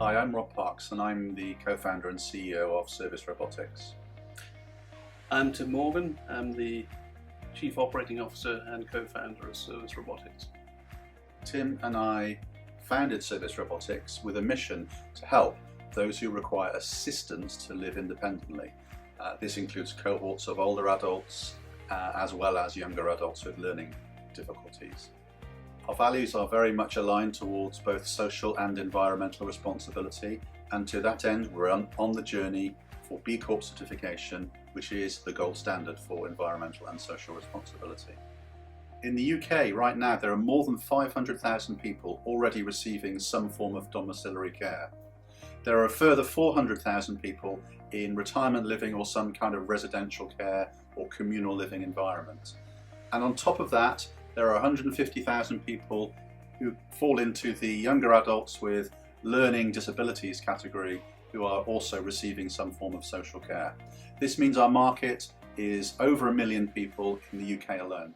Hi, I'm Rob Parks and I'm the co-founder and CEO of Service Robotics. I'm Tim Morgan. I'm the Chief Operating Officer and co-founder of Service Robotics. Tim and I founded Service Robotics with a mission to help those who require assistance to live independently. This includes cohorts of older adults as well as younger adults with learning difficulties. Our values are very much aligned towards both social and environmental responsibility, and to that end we're on the journey for B Corp certification, which is the gold standard for environmental and social responsibility. In the UK right now there are more than 500,000 people already receiving some form of domiciliary care. There are a further 400,000 people in retirement living or some kind of residential care or communal living environment. And on top of that, there are 150,000 people who fall into the younger adults with learning disabilities category who are also receiving some form of social care. This means our market is over 1 million people in the UK alone.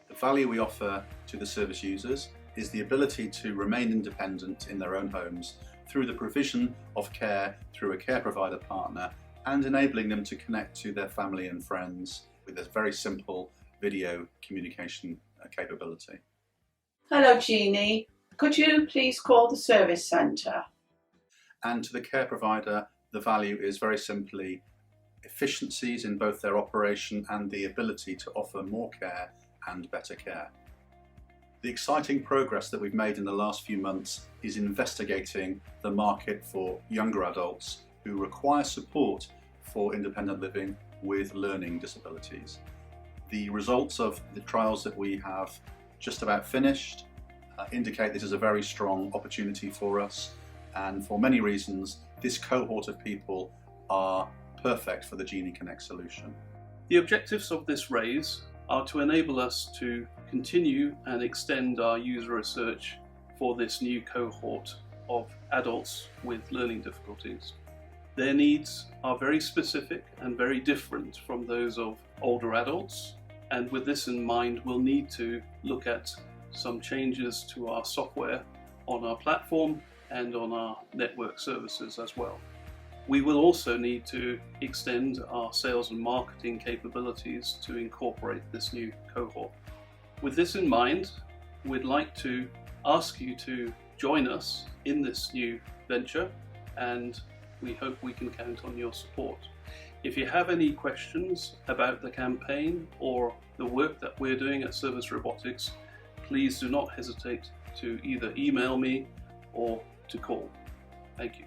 The value we offer to the service users is the ability to remain independent in their own homes through the provision of care through a care provider partner and enabling them to connect to their family and friends with a very simple video communication capability. Hello Jeannie, could you please call the service centre? And to the care provider, the value is very simply efficiencies in both their operation and the ability to offer more care and better care. The exciting progress that we've made in the last few months is investigating the market for younger adults who require support for independent living with learning disabilities. The results of the trials that we have just about finished indicate this is a very strong opportunity for us, and for many reasons this cohort of people are perfect for the GenieConnect solution. The objectives of this raise are to enable us to continue and extend our user research for this new cohort of adults with learning difficulties. Their needs are very specific and very different from those of older adults, and with this in mind we'll need to look at some changes to our software on our platform and on our network services as well. We will also need to extend our sales and marketing capabilities to incorporate this new cohort. With this in mind, we'd like to ask you to join us in this new venture, and we hope we can count on your support. If you have any questions about the campaign or the work that we're doing at Service Robotics, please do not hesitate to either email me or to call. Thank you.